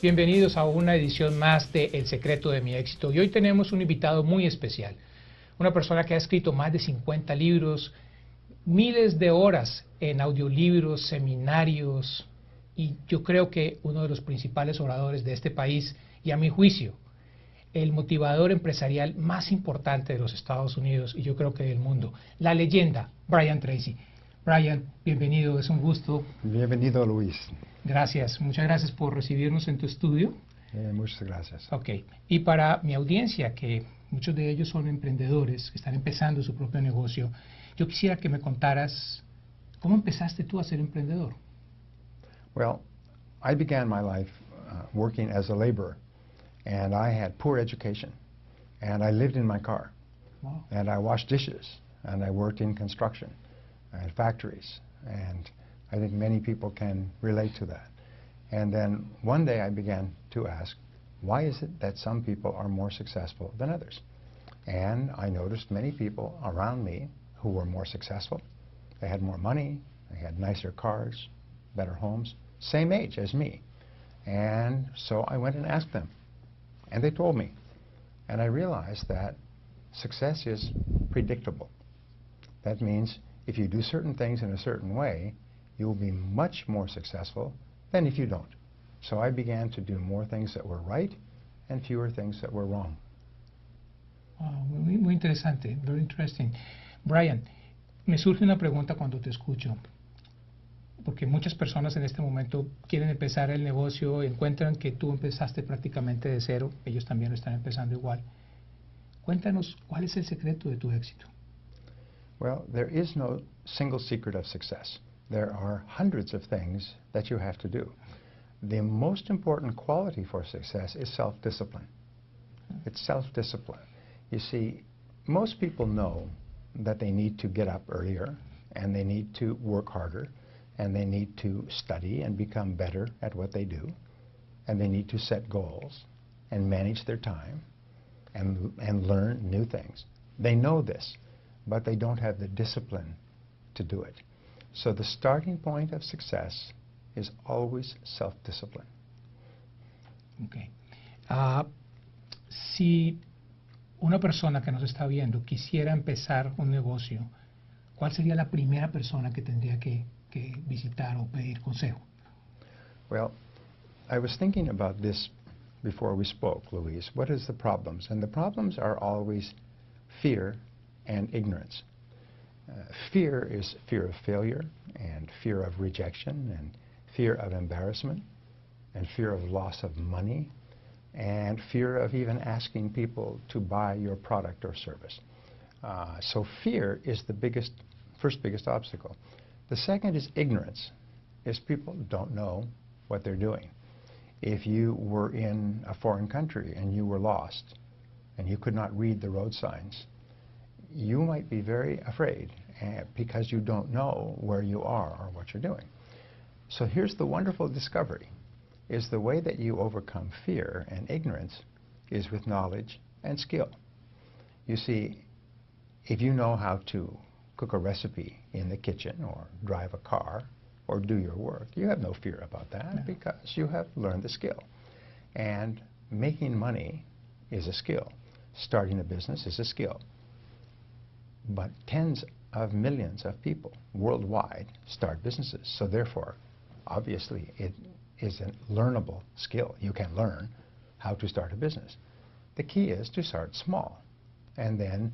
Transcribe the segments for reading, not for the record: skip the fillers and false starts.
Bienvenidos a una edición más de El secreto de mi éxito. Y hoy tenemos un invitado muy especial. Una persona que ha escrito más de 50 libros, miles de horas en audiolibros, seminarios, y yo creo que uno de los principales oradores de este país, y a mi juicio, el motivador empresarial más importante de los Estados Unidos y yo creo que del mundo, la leyenda, Brian Tracy. Brian, bienvenido, es un gusto. Bienvenido, Luis. Gracias, muchas gracias por recibirnos en tu estudio. Muchas gracias. Ok, y para mi audiencia, que muchos de ellos son emprendedores, que están empezando su propio negocio, yo quisiera que me contaras, ¿cómo empezaste tú a ser emprendedor? Well, I began my life working as a laborer, and I had poor education, and I lived in my car, Wow. and I washed dishes, and I worked in construction and factories, and I think many people can relate to that. And then one day I began to ask, why is it that some people are more successful than others? And I noticed many people around me who were more successful. They had more money, they had nicer cars, better homes, same age as me. And so I went and asked them, and they told me. And I realized that success is predictable. That means if you do certain things in a certain way, you will be much more successful than if you don't. So I began to do more things that were right and fewer things that were wrong. Wow, muy interesante, very interesting. Brian, me surge una pregunta cuando te escucho, porque muchas personas en este momento quieren empezar el negocio, encuentran que tú empezaste prácticamente de cero, ellos también lo están empezando igual. Cuéntanos, ¿cuál es el secreto de tu éxito? Well, there is no single secret of success. There are hundreds of things that you have to do. The most important quality for success is self-discipline. It's self-discipline. You see, most people know that they need to get up earlier, and they need to work harder, and they need to study and become better at what they do, and they need to set goals and manage their time and learn new things. They know this, but they don't have the discipline to do it. So the starting point of success is always self-discipline. Okay. Si una persona que nos está viendo quisiera empezar un negocio, ¿cuál sería la primera persona que tendría que visitar o pedir consejo? Well, I was thinking about this before we spoke, Luis. What is the problems? And the problems are always fear and ignorance. Fear is fear of failure, and fear of rejection, and fear of embarrassment, and fear of loss of money, and fear of even asking people to buy your product or service. So fear is the first biggest obstacle. The second is ignorance, is people don't know what they're doing. If you were in a foreign country and you were lost and you could not read the road signs, you might be very afraid because you don't know where you are or what you're doing. So here's the wonderful discovery, is the way that you overcome fear and ignorance is with knowledge and skill. You see, if you know how to cook a recipe in the kitchen or drive a car or do your work, you have no fear about that because you have learned the skill. And making money is a skill. Starting a business is a skill. But tens of millions of people worldwide start businesses. So therefore, obviously, it is a learnable skill. You can learn how to start a business. The key is to start small and then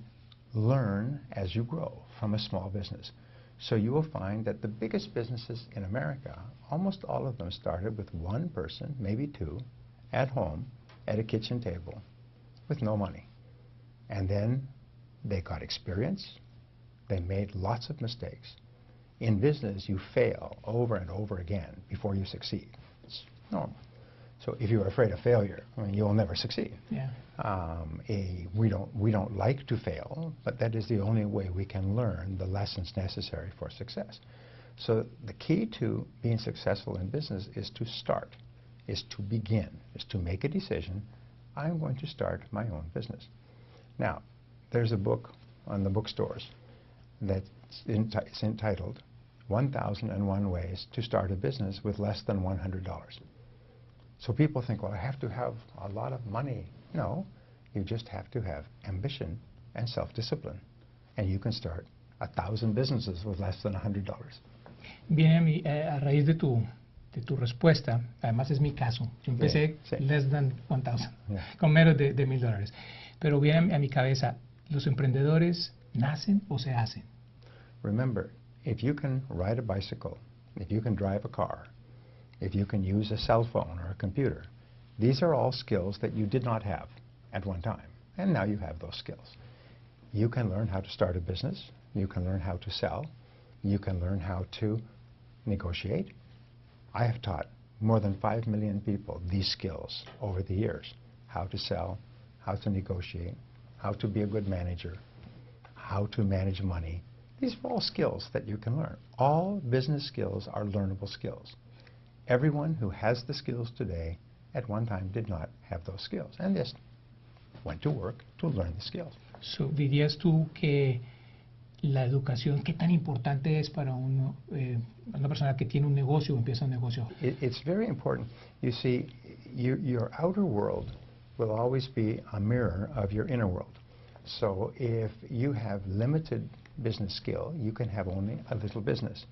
learn as you grow from a small business. So you will find that the biggest businesses in America, almost all of them started with one person, maybe two, at home at a kitchen table with no money. And then they got experience. They made lots of mistakes. In business, you fail over and over again before you succeed. It's normal. So if you're afraid of failure, I mean, you'll never succeed. Yeah. We don't like to fail, but that is the only way we can learn the lessons necessary for success. So the key to being successful in business is to start, is to begin, is to make a decision. I'm going to start my own business. Now, there's a book on the bookstores that's entitled 1,001 ways to start a business with less than $100. So people think, well, I have to have a lot of money. No, you just have to have ambition and self-discipline. And you can start 1,000 businesses with less than $100. Viene a raíz de tu respuesta, además es mi caso. Yo empecé less than 1,000, con menos de $1,000. Pero viene a mi cabeza, ¿los emprendedores nacen o se hacen? Remember, if you can ride a bicycle, if you can drive a car, if you can use a cell phone or a computer, these are all skills that you did not have at one time, and now you have those skills. You can learn how to start a business, you can learn how to sell, you can learn how to negotiate. I have taught more than 5 million people these skills over the years: how to sell, how to negotiate, how to be a good manager, how to manage money. These are all skills that you can learn. All business skills are learnable skills. Everyone who has the skills today at one time did not have those skills, and just went to work to learn the skills. So, ¿dirías tú que la educación, qué tan importante es para una persona que tiene un negocio o empieza un negocio? It's very important. You see, your outer world will always be a mirror of your inner world. So if you have limited business skill, you can have only a little business.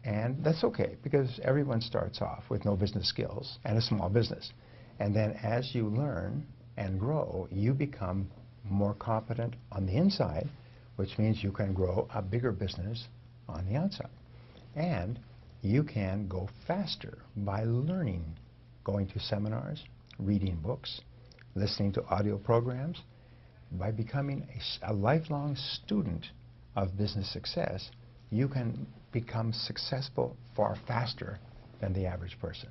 And that's okay, because everyone starts off with no business skills and a small business. And then as you learn and grow, you become more competent on the inside, which means you can grow a bigger business on the outside. And you can go faster by learning, going to seminars, reading books, listening to audio programs. By becoming a lifelong student of business success, you can become successful far faster than the average person.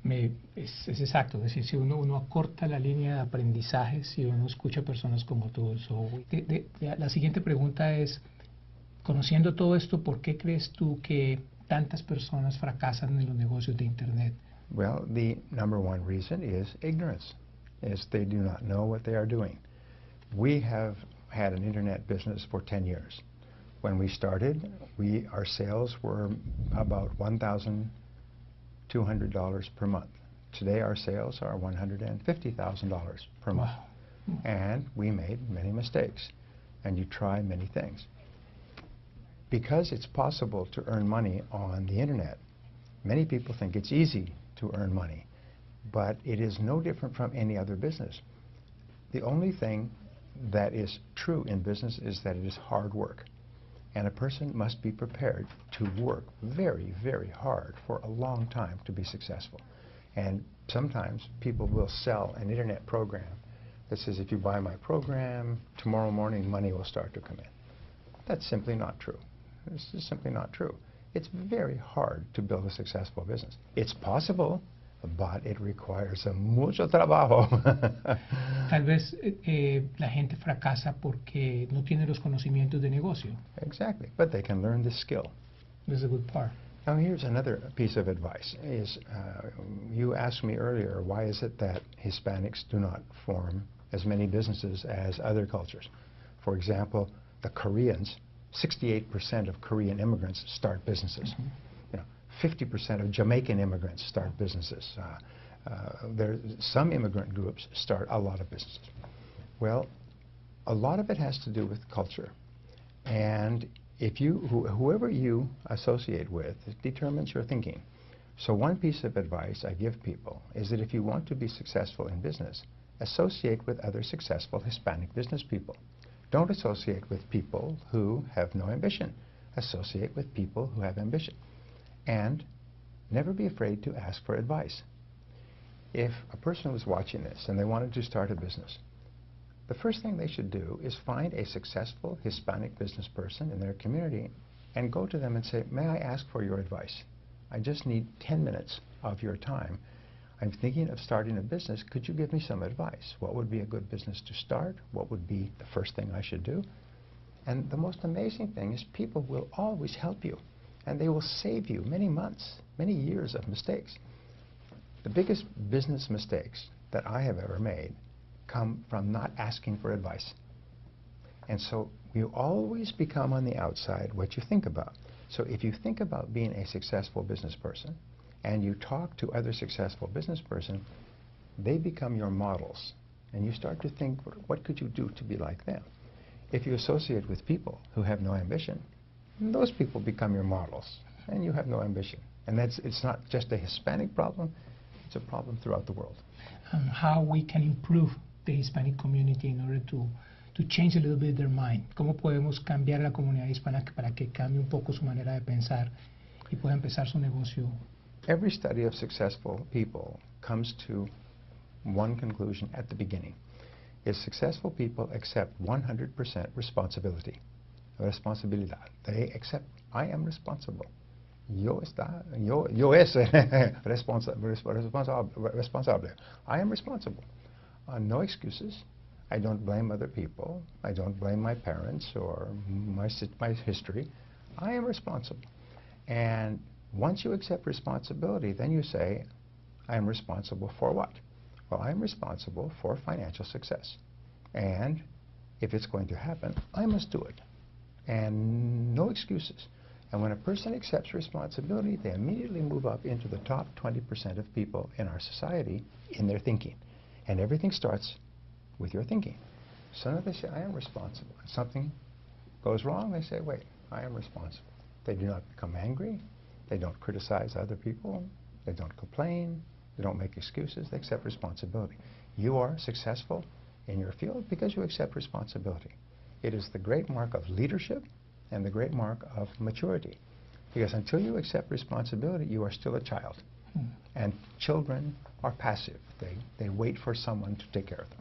Es exacto, es decir, si uno acorta la línea de aprendizaje, si uno escucha personas como tú. La siguiente pregunta es, conociendo todo esto, ¿por qué crees tú que tantas personas fracasan en los negocios de Internet? Well, the number one reason is ignorance, is they do not know what they are doing. We have had an Internet business for 10 years. When we started, our sales were about $1,200 per month. Today our sales are $150,000 per month. Wow. And we made many mistakes. And you try many things. Because it's possible to earn money on the Internet, many people think it's easy to earn money. But it is no different from any other business. The only thing that is true in business is that it is hard work. And a person must be prepared to work very, very hard for a long time to be successful. And sometimes people will sell an Internet program that says, if you buy my program, tomorrow morning money will start to come in. That's simply not true. This is simply not true. It's very hard to build a successful business. It's possible, but it requires mucho trabajo. Tal vez la gente fracasa porque no tiene los conocimientos de negocio. Exactly, but they can learn this skill. This is a good part. Now here's another piece of advice. You asked me earlier, why is it that Hispanics do not form as many businesses as other cultures? For example, the Koreans, 68% of Korean immigrants start businesses. Mm-hmm. 50% of Jamaican immigrants start businesses. Some immigrant groups start a lot of businesses. Well, a lot of it has to do with culture. And if whoever you associate with determines your thinking. So one piece of advice I give people is that if you want to be successful in business, associate with other successful Hispanic business people. Don't associate with people who have no ambition. Associate with people who have ambition. And never be afraid to ask for advice. If a person was watching this and they wanted to start a business, the first thing they should do is find a successful Hispanic business person in their community and go to them and say, may I ask for your advice? I just need 10 minutes of your time. I'm thinking of starting a business. Could you give me some advice? What would be a good business to start? What would be the first thing I should do? And the most amazing thing is people will always help you. And they will save you many months, many years of mistakes. The biggest business mistakes that I have ever made come from not asking for advice. And so you always become on the outside what you think about. So if you think about being a successful business person and you talk to other successful business person, they become your models. And you start to think, what could you do to be like them? If you associate with people who have no ambition, those people become your models, and you have no ambition. And it's not just a Hispanic problem, it's a problem throughout the world. How we can improve the Hispanic community in order to change a little bit their mind. ¿Cómo podemos cambiar la comunidad hispana para que cambie un poco su manera de pensar y pueda empezar su negocio? Every study of successful people comes to one conclusion at the beginning. Is successful people accept 100% responsibility. Responsabilidad. They accept, I am responsible. Yo es responsable. I am responsible. No excuses. I don't blame other people. I don't blame my parents or my history. I am responsible. And once you accept responsibility, then you say, I am responsible for what? Well, I am responsible for financial success. And if it's going to happen, I must do it. And no excuses. And when a person accepts responsibility, they immediately move up into the top 20% of people in our society in their thinking. And everything starts with your thinking. So they say, I am responsible. And something goes wrong, they say, wait, I am responsible. They do not become angry. They don't criticize other people. They don't complain. They don't make excuses. They accept responsibility. You are successful in your field because you accept responsibility. It is the great mark of leadership and the great mark of maturity. Because until you accept responsibility, you are still a child. And children are passive. They wait for someone to take care of them.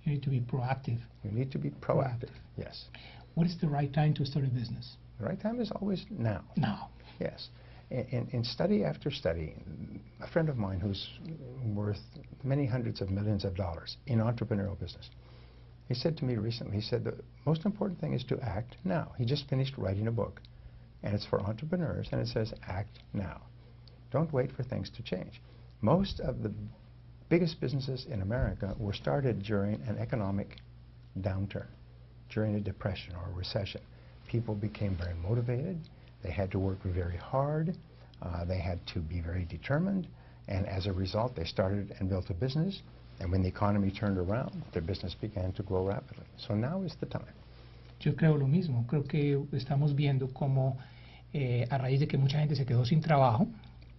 You need to be proactive. You need to be proactive. Yes. What is the right time to start a business? The right time is always now. Now. Yes. In study after study, a friend of mine who's worth many hundreds of millions of dollars in entrepreneurial business, he said to me recently, he said the most important thing is to act now. He just finished writing a book, and it's for entrepreneurs, and it says act now. Don't wait for things to change. Most of the biggest businesses in America were started during an economic downturn, during a depression or a recession. People became very motivated. They had to work very hard. They had to be very determined. And as a result, they started and built a business. And when the economy turned around, their business began to grow rapidly. So now is the time. Yo creo lo mismo. Creo que estamos viendo cómo a raíz de que mucha gente se quedó sin trabajo,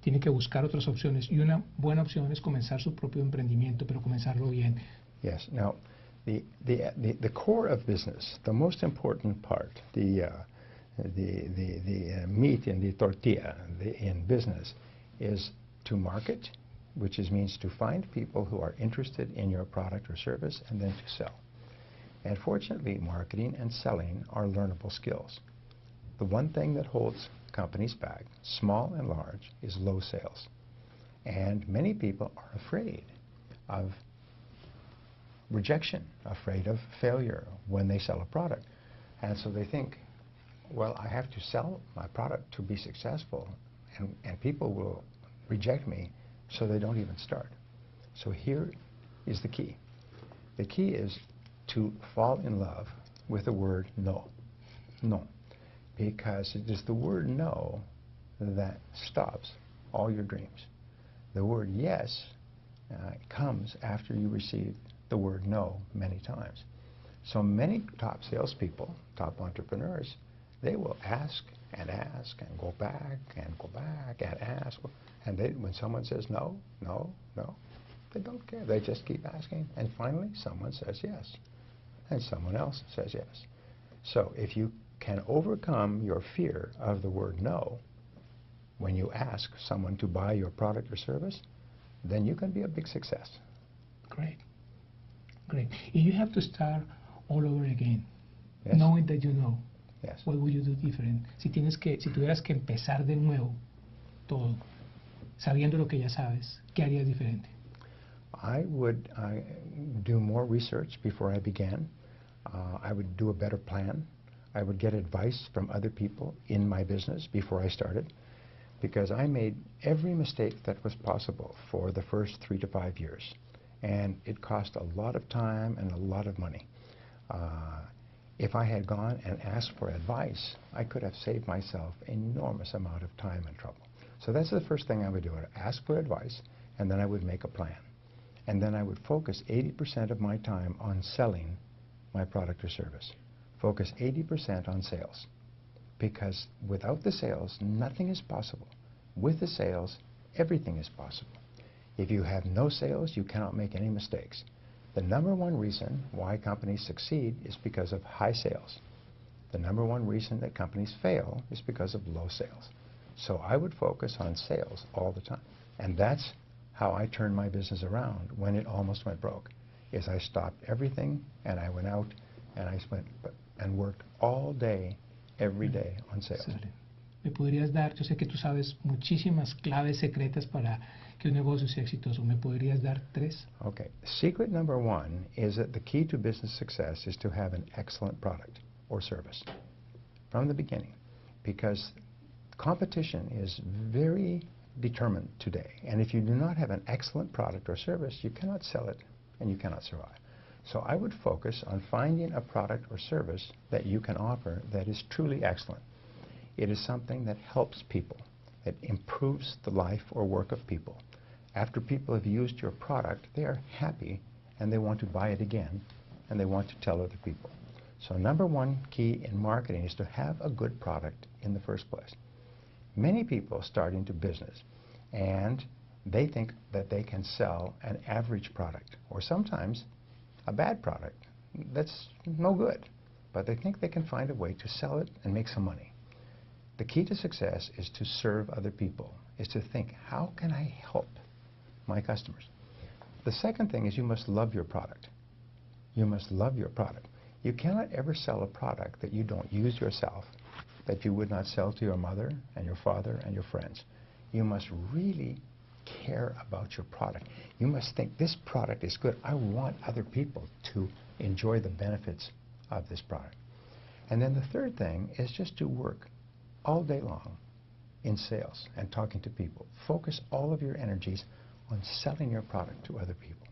tiene que buscar otras opciones. Y una buena opción es comenzar su propio emprendimiento, pero comenzarlo bien. Yes. Now, the core of business, the most important part, the meat in the tortilla in business is to market, which means to find people who are interested in your product or service and then to sell. And fortunately, marketing and selling are learnable skills. The one thing that holds companies back, small and large, is low sales. And many people are afraid of rejection, afraid of failure when they sell a product. And so they think, well, I have to sell my product to be successful, and people will reject me, so they don't even start. So here is the key. The key is to fall in love with the word no. No. Because it is the word no that stops all your dreams. The word yes comes after you receive the word no many times. So many top salespeople, top entrepreneurs, they will ask and go back and ask. And when someone says no, no, no, they don't care. They just keep asking. And finally, someone says yes. And someone else says yes. So if you can overcome your fear of the word no when you ask someone to buy your product or service, then you can be a big success. Great. Great. If you have to start all over again, Yes. knowing that you know, Yes. what would you do different? Si tuvieras que empezar de nuevo todo, sabiendo lo que ya sabes, ¿qué harías diferente? I would do more research before I began. I would do a better plan. I would get advice from other people in my business before I started, because I made every mistake that was possible for the first 3 to 5 years. And it cost a lot of time and a lot of money. If I had gone and asked for advice, I could have saved myself an enormous amount of time and trouble. So that's the first thing I would do, I'd ask for advice, and then I would make a plan. And then I would focus 80% of my time on selling my product or service. Focus 80% on sales. Because without the sales, nothing is possible. With the sales, everything is possible. If you have no sales, you cannot make any mistakes. The number one reason why companies succeed is because of high sales. The number one reason that companies fail is because of low sales. So I would focus on sales all the time. And that's how I turned my business around when it almost went broke, is I stopped everything and I went out and I went and worked all day, every day on sales. Excelente. ¿Me podrías dar, yo sé que tú sabes muchísimas claves secretas para que un negocio sea exitoso, ¿me podrías dar 3? Okay. Secret number one is that the key to business success is to have an excellent product or service from the beginning, because competition is very determined today. And if you do not have an excellent product or service, you cannot sell it and you cannot survive. So I would focus on finding a product or service that you can offer that is truly excellent. It is something that helps people, that improves the life or work of people. After people have used your product, they are happy and they want to buy it again and they want to tell other people. So number one key in marketing is to have a good product in the first place. Many people start into business and they think that they can sell an average product or sometimes a bad product that's no good, but they think they can find a way to sell it and make some money. The key to success is to serve other people, is to think, how can I help my customers? The second thing is you must love your product. You must love your product. You cannot ever sell a product that you don't use yourself, that you would not sell to your mother and your father and your friends. You must really care about your product. You must think, this product is good. I want other people to enjoy the benefits of this product. And then the third thing is just to work all day long in sales and talking to people. Focus all of your energies on selling your product to other people.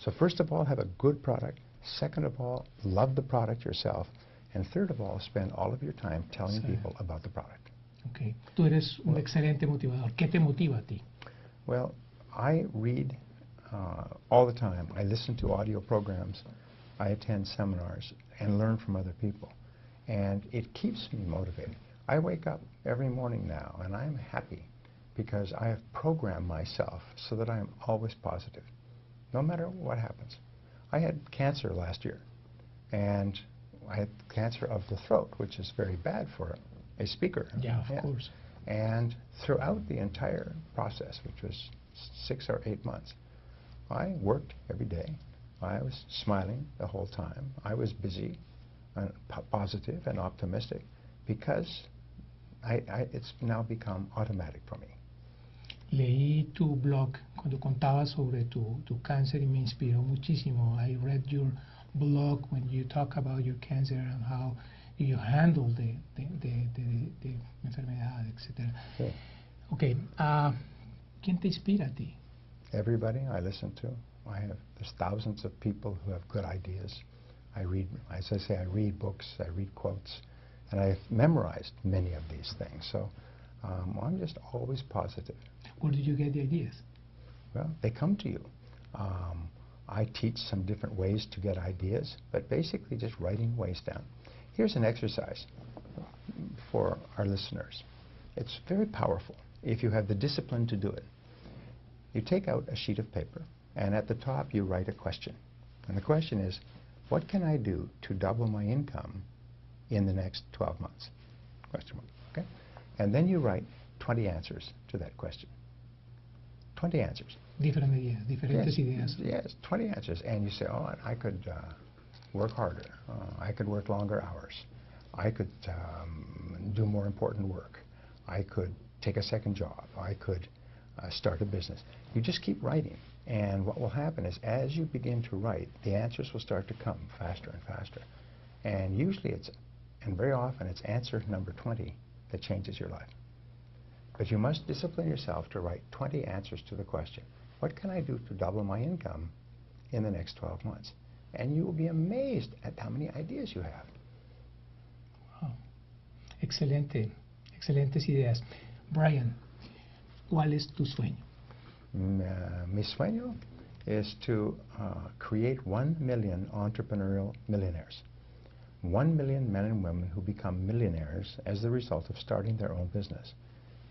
So first of all, have a good product. Second of all, love the product yourself. And third of all, spend all of your time telling people about the product. Okay. Tú eres un excelente motivador. ¿Qué te motiva a ti? Well, I read all the time. I listen to audio programs. I attend seminars and learn from other people. And it keeps me motivated. I wake up every morning now and I'm happy because I have programmed myself so that I am always positive, no matter what happens. I had cancer last year, and I had cancer of the throat, which is very bad for a speaker. Yeah, of course. And throughout the entire process, which was 6 or 8 months, I worked every day. I was smiling the whole time. I was busy and positive and optimistic because it's now become automatic for me. Leí tu blog cuando contabas sobre tu cáncer y me inspiró muchísimo. I read your blog when you talk about your cancer and how you handle the enfermedad, etc. Okay. Okay. ¿Quién te inspira a ti? Everybody I listen to. There's thousands of people who have good ideas. I read, as I say, I read books, I read quotes, and I've memorized many of these things. So I'm just always positive. Where did you get the ideas? Well, they come to you. I teach some different ways to get ideas, but basically just writing ways down. Here's an exercise for our listeners. It's very powerful if you have the discipline to do it. You take out a sheet of paper, and at the top you write a question. And the question is, what can I do to double my income in the next 12 months? Question mark. Okay? And then you write 20 answers to that question. 20 answers. Diferentes ideas. Yes, 20 answers. And you say, oh, I could work harder. I could work longer hours. I could do more important work. I could take a second job. I could start a business. You just keep writing. And what will happen is as you begin to write, the answers will start to come faster and faster. And usually and very often it's answer number 20 that changes your life. But you must discipline yourself to write 20 answers to the question, what can I do to double my income in the next 12 months? And you will be amazed at how many ideas you have. Excelente, excelentes ideas. Brian, ¿cuál es tu sueño? Mi sueño is to create 1 million entrepreneurial millionaires. 1 million men and women who become millionaires as the result of starting their own business.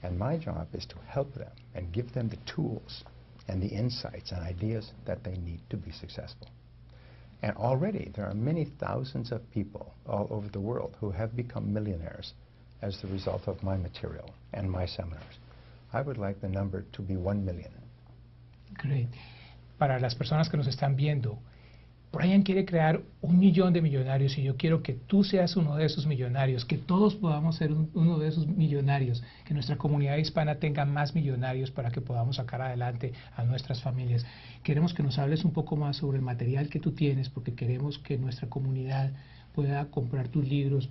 And my job is to help them and give them the tools and the insights and ideas that they need to be successful. And already there are many thousands of people all over the world who have become millionaires as the result of my material and my seminars. I would like the number to be 1 million. Great. Para las personas que nos están viendo, Brian quiere crear 1 millón de millonarios y yo quiero que tú seas uno de esos millonarios, que todos podamos ser uno de esos millonarios, que nuestra comunidad hispana tenga más millonarios para que podamos sacar adelante a nuestras familias. Queremos que nos hables un poco más sobre el material que tú tienes, porque queremos que nuestra comunidad pueda comprar tus libros,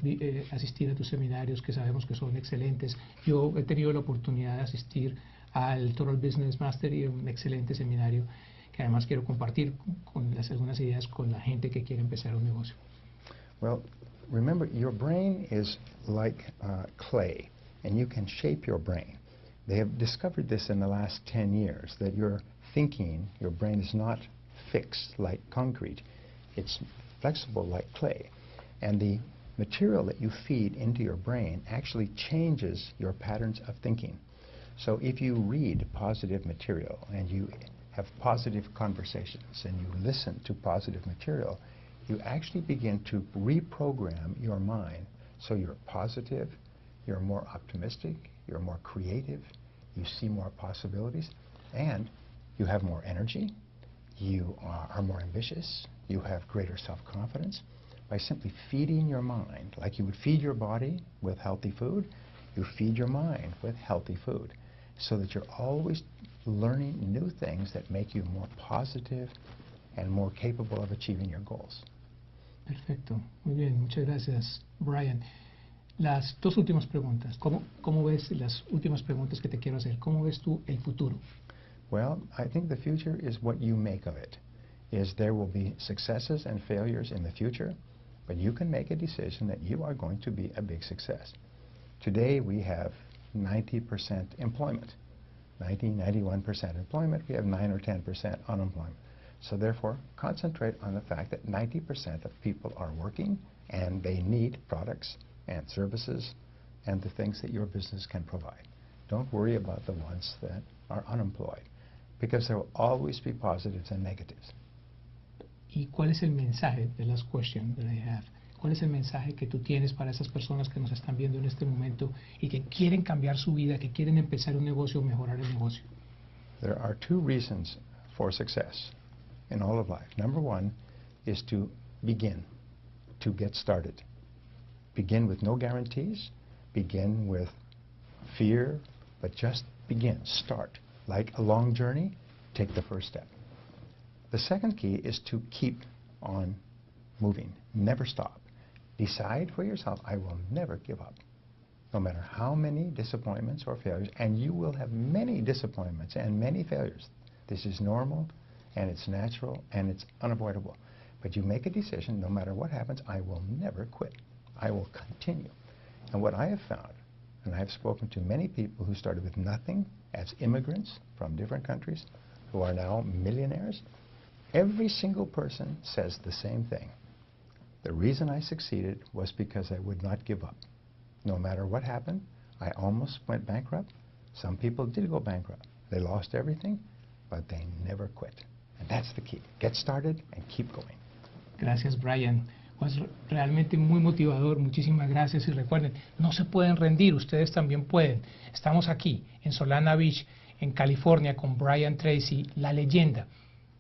asistir a tus seminarios, que sabemos que son excelentes. Yo he tenido la oportunidad de asistir al Total Business Mastery, un excelente seminario, que además quiero compartir con algunas ideas con la gente que quiere empezar un negocio. Well, remember, your brain is like clay, and you can shape your brain. They have discovered this in the last 10 years, that your thinking, your brain is not fixed like concrete. It's flexible like clay. And the material that you feed into your brain actually changes your patterns of thinking. So if you read positive material and you have positive conversations and you listen to positive material, you actually begin to reprogram your mind so you're positive, you're more optimistic, you're more creative, you see more possibilities, and you have more energy, you are more ambitious, you have greater self-confidence. By simply feeding your mind, like you would feed your body with healthy food, you feed your mind with healthy food, so that you're always learning new things that make you more positive and more capable of achieving your goals. Perfecto, muy bien, muchas gracias, Brian. Las dos últimas preguntas, ¿cómo ves las últimas preguntas que te quiero hacer? ¿Cómo ves tú el futuro? Well, I think the future is what you make of it. There will be successes and failures in the future, but you can make a decision that you are going to be a big success. Today we have 90% employment. 91% employment, we have 9 or 10% unemployment. So therefore, concentrate on the fact that 90% of people are working and they need products and services and the things that your business can provide. Don't worry about the ones that are unemployed, because there will always be positives and negatives. ¿Y cuál es el mensaje, the last question that I have, cuál es el mensaje que tú tienes para esas personas que nos están viendo en este momento y que quieren cambiar su vida, que quieren empezar un negocio o mejorar el negocio? There are 2 reasons for success in all of life. Number 1 is to begin, to get started. Begin with no guarantees, begin with fear, but just begin, start. Like a long journey, take the first step. The second key is to keep on moving, never stop. Decide for yourself, I will never give up, no matter how many disappointments or failures, and you will have many disappointments and many failures. This is normal, and it's natural, and it's unavoidable. But you make a decision, no matter what happens, I will never quit. I will continue. And what I have found, and I have spoken to many people who started with nothing as immigrants from different countries who are now millionaires, every single person says the same thing. The reason I succeeded was because I would not give up. No matter what happened, I almost went bankrupt. Some people did go bankrupt. They lost everything, but they never quit. And that's the key. Get started and keep going. Gracias, Brian. Pues realmente muy motivador. Muchísimas gracias. Y recuerden, no se pueden rendir. Ustedes también pueden. Estamos aquí en Solana Beach, en California, con Brian Tracy, la leyenda.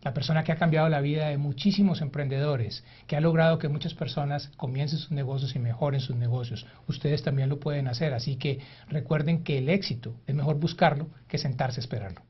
La persona que ha cambiado la vida de muchísimos emprendedores, que ha logrado que muchas personas comiencen sus negocios y mejoren sus negocios. Ustedes también lo pueden hacer, así que recuerden que el éxito es mejor buscarlo que sentarse a esperarlo.